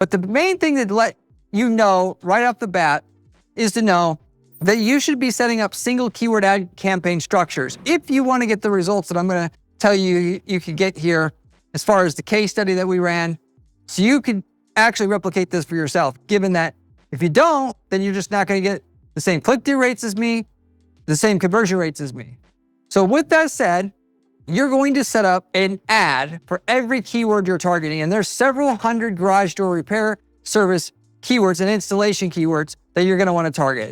But the main thing that let you know right off the bat is to know that you should be setting up single keyword ad campaign structures. If you want to get the results that I'm going to tell you you could get here as far as the case study that we ran, so you could actually replicate this for yourself, given that if you don't, then you're just not going to get the same click-through rates as me, the same conversion rates as me. So with that said, you're going to set up an ad for every keyword you're targeting. And there's several hundred garage door repair service keywords and installation keywords that you're going to want to target.